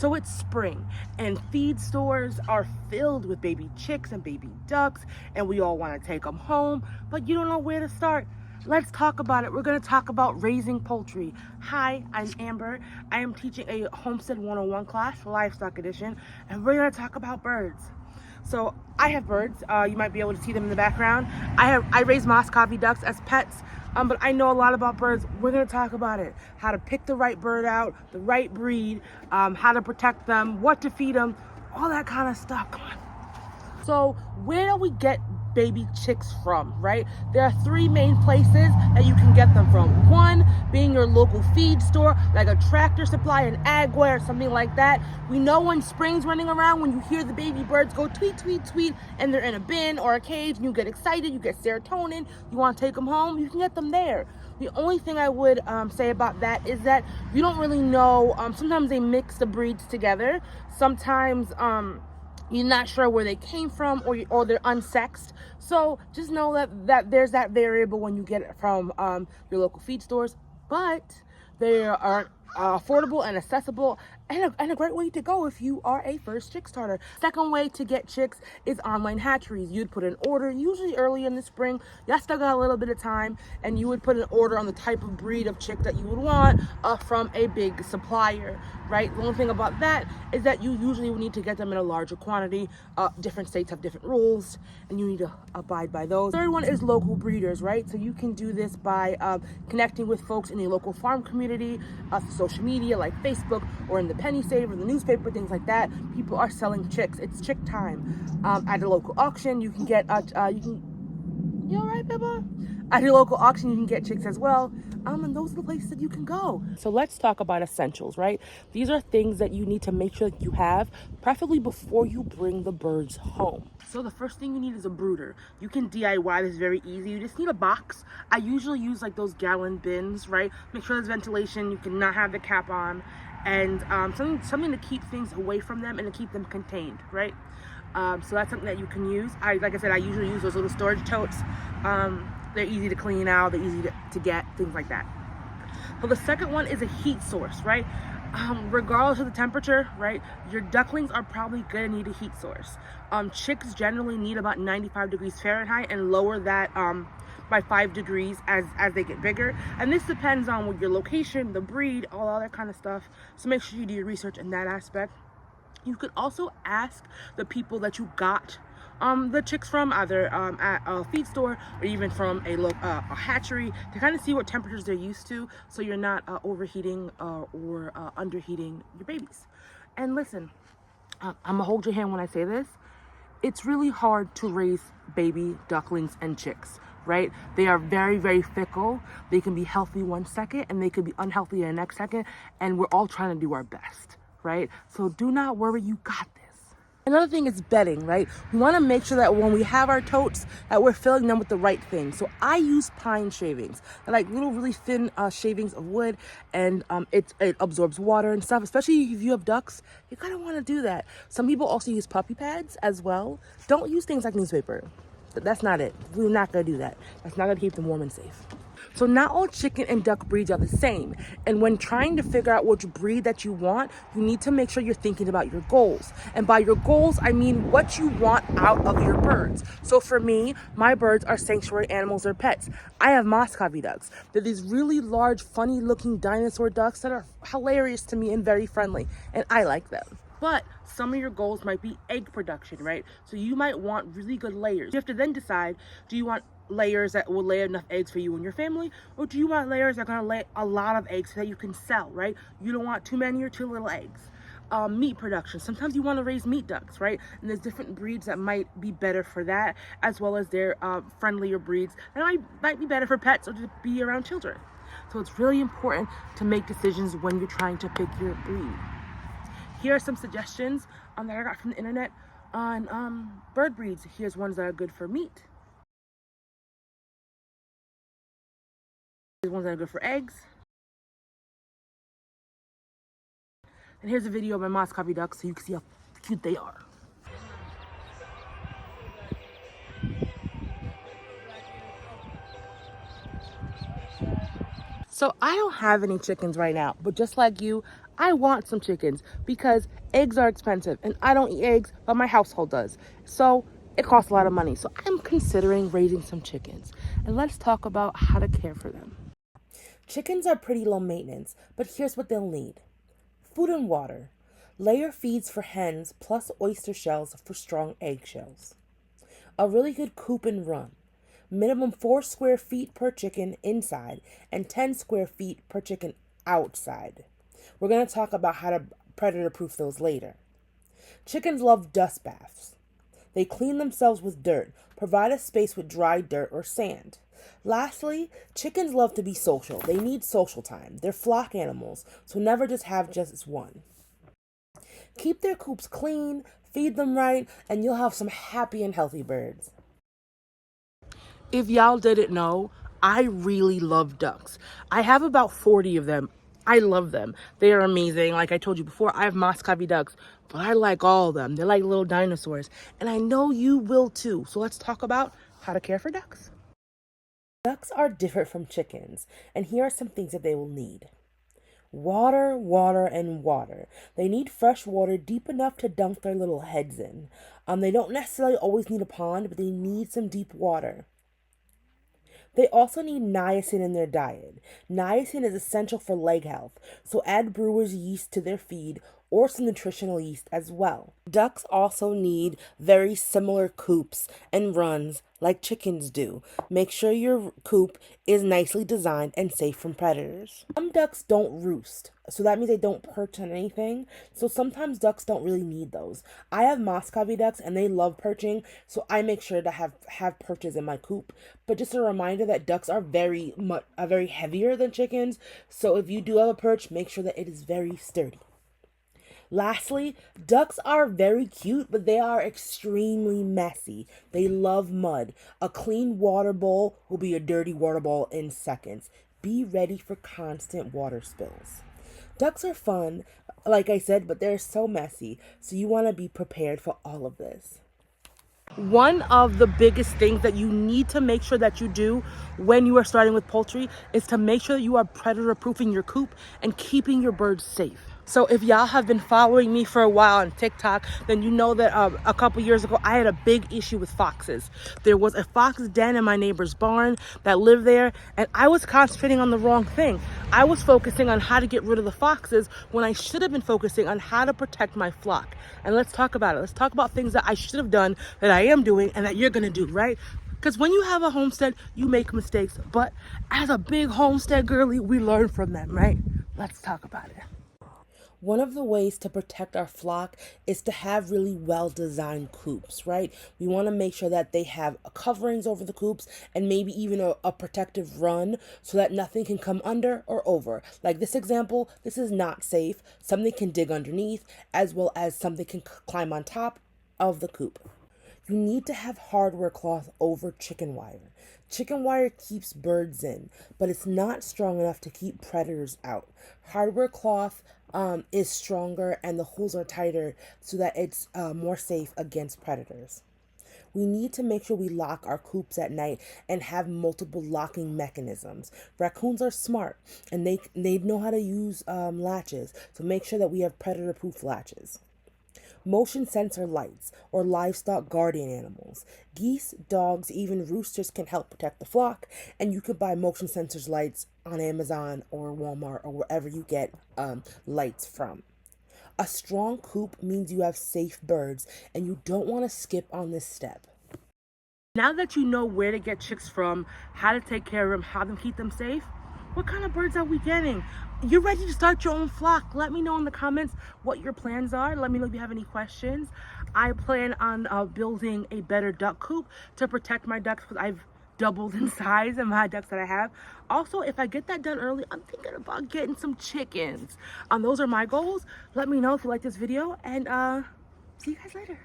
So it's spring and feed stores are filled with baby chicks and baby ducks, and we all want to take them home, but you don't know where to start. Let's talk about it. We're going to talk about raising poultry. Hi, I'm Amber. I am teaching a Homestead 101 class, Livestock Edition, and we're going to talk about birds. So I have birds. You might be able to see them in the background. I raise Muscovy ducks as pets, but I know a lot about birds. We're going to talk about it. How to pick the right bird out, the right breed, how to protect them, what to feed them, all that kind of stuff. Come on. So where do we get baby chicks from, right? There are three main places that you can get them from. One being your local feed store, like a Tractor Supply, an Agway, or something like that. We know when spring's running around, when you hear the baby birds go tweet, tweet, tweet, and they're in a bin or a cage, and you get excited, you get serotonin, you want to take them home, you can get them there. The only thing I would say about that is that you don't really know. Sometimes they mix the breeds together. Sometimes you're not sure where they came from, or they're unsexed. So just know that there's that variable when you get it from your local feed stores. But they are affordable and accessible, and a great way to go if you are a first chick starter. Second way to get chicks is online hatcheries. You'd put an order, usually early in the spring. You still got a little bit of time, and you would put an order on the type of breed of chick that you would want from a big supplier, right? The only thing about that is that you usually would need to get them in a larger quantity. Different states have different rules, and you need to abide by those. Third one is local breeders, right? So you can do this by connecting with folks in your local farm community, social media like Facebook, or in the penny saver, the newspaper, things like that. People are selling chicks. It's chick time. At a local auction, you can get you all right, Beba? At your local auction, you can get chicks as well. And those are the places that you can go. So let's talk about essentials, right? These are things that you need to make sure that you have, preferably before you bring the birds home. So the first thing you need is a brooder. You can DIY this very easy. You just need a box. I usually use like those gallon bins, right? Make sure there's ventilation. You cannot have the cap on, and something to keep things away from them and to keep them contained, right? So that's something that you can use. Like I said, I usually use those little storage totes. They're easy to clean out, they're easy to get, things like that. So the second one is a heat source, right? Regardless of the temperature, right, your ducklings are probably gonna need a heat source. Chicks generally need about 95 degrees Fahrenheit, and lower that by 5 degrees as they get bigger. And this depends on what your location, the breed, all that kind of stuff. So make sure you do your research in that aspect. You could also ask the people that you got the chicks from, either at a feed store or even from a hatchery, to kind of see what temperatures they're used to, so you're not overheating or underheating your babies. And listen, I'm gonna hold your hand when I say this. It's really hard to raise baby ducklings and chicks, right? They are very, very fickle. They can be healthy one second and they can be unhealthy the next second, and we're all trying to do our best, right? So do not worry, you got this. Another thing is bedding, right? We want to make sure that when we have our totes, that we're filling them with the right thing. So I use pine shavings. They're like little, really thin shavings of wood, and it absorbs water and stuff. Especially if you have ducks, you kind of want to do that. Some people also use puppy pads as well. Don't use things like newspaper. That's not it. We're not going to do that. That's not going to keep them warm and safe. So not all chicken and duck breeds are the same. And when trying to figure out which breed that you want, you need to make sure you're thinking about your goals. And by your goals, I mean what you want out of your birds. So for me, my birds are sanctuary animals or pets. I have Muscovy ducks. They're these really large, funny looking dinosaur ducks that are hilarious to me and very friendly. And I like them. But some of your goals might be egg production, right? So you might want really good layers. You have to then decide, do you want layers that will lay enough eggs for you and your family, or do you want layers that are going to lay a lot of eggs so that you can sell, right? You don't want too many or too little eggs. Meat production. Sometimes you want to raise meat ducks, right? And there's different breeds that might be better for that, as well as their friendlier breeds that might be better for pets or to be around children. So it's really important to make decisions when you're trying to pick your breed. Here are some suggestions that I got from the internet on bird breeds. Here's ones that are good for meat. Here's ones that are good for eggs. And here's a video of my Muscovy ducks so you can see how cute they are. So I don't have any chickens right now, but just like you, I want some chickens because eggs are expensive and I don't eat eggs, but my household does. So it costs a lot of money. So I'm considering raising some chickens. And let's talk about how to care for them. Chickens are pretty low maintenance, but here's what they'll need. Food and water. Layer feeds for hens plus oyster shells for strong eggshells. A really good coop and run. Minimum 4 square feet per chicken inside and 10 square feet per chicken outside. We're going to talk about how to predator proof those later. Chickens love dust baths. They clean themselves with dirt. Provide a space with dry dirt or sand. Lastly, chickens love to be social. They need social time. They're flock animals, so never just have just one. Keep their coops clean, feed them right, and you'll have some happy and healthy birds. If y'all didn't know, I really love ducks. I have about 40 of them. I love them. They are amazing. Like I told you before, I have Muscovy ducks, but I like all of them. They're like little dinosaurs, and I know you will too. So let's talk about how to care for ducks. Ducks are different from chickens, and here are some things that they will need. Water, water, and water. They need fresh water deep enough to dunk their little heads in. They don't necessarily always need a pond, but they need some deep water. They also need niacin in their diet. Niacin is essential for leg health, so add brewer's yeast to their feed or some nutritional yeast as well. Ducks also need very similar coops and runs like chickens do. Make sure your coop is nicely designed and safe from predators. Some ducks don't roost, so that means they don't perch on anything. So sometimes ducks don't really need those. I have Muscovy ducks and they love perching, so I make sure to have perches in my coop. But just a reminder that ducks are very heavier than chickens, so if you do have a perch, make sure that it is very sturdy. Lastly, ducks are very cute, but they are extremely messy. They love mud. A clean water bowl will be a dirty water bowl in seconds. Be ready for constant water spills. Ducks are fun, like I said, but they're so messy, so you want to be prepared for all of this. One of the biggest things that you need to make sure that you do when you are starting with poultry is to make sure that you are predator proofing your coop and keeping your birds safe. So if y'all have been following me for a while on TikTok, then you know that a couple years ago, I had a big issue with foxes. There was a fox den in my neighbor's barn that lived there, and I was concentrating on the wrong thing. I was focusing on how to get rid of the foxes when I should have been focusing on how to protect my flock. And let's talk about it. Let's talk about things that I should have done, that I am doing, and that you're gonna do, right? Because when you have a homestead, you make mistakes. But as a big homestead girly, we learn from them, right? Let's talk about it. One of the ways to protect our flock is to have really well-designed coops, right? We want to make sure that they have coverings over the coops and maybe even a protective run so that nothing can come under or over. Like this example, this is not safe. Something can dig underneath as well as something can climb on top of the coop. You need to have hardware cloth over chicken wire. Chicken wire keeps birds in, but it's not strong enough to keep predators out. Hardware cloth is stronger and the holes are tighter so that it's more safe against predators. We need to make sure we lock our coops at night and have multiple locking mechanisms. Raccoons are smart and they know how to use latches, so make sure that we have predator-proof latches. Motion sensor lights or livestock guardian animals. Geese, dogs, even roosters can help protect the flock, and you could buy motion sensors lights on Amazon or Walmart or wherever you get lights from. A strong coop means you have safe birds, and you don't want to skip on this step. Now that you know where to get chicks from, how to take care of them, how to keep them safe, what kind of birds are we getting? You're ready to start your own flock. Let me know in the comments what your plans are. Let me know if you have any questions. I plan on building a better duck coop to protect my ducks because I've doubled in size in my ducks that I have. Also, if I get that done early, I'm thinking about getting some chickens. Those are my goals. Let me know if you like this video, and see you guys later.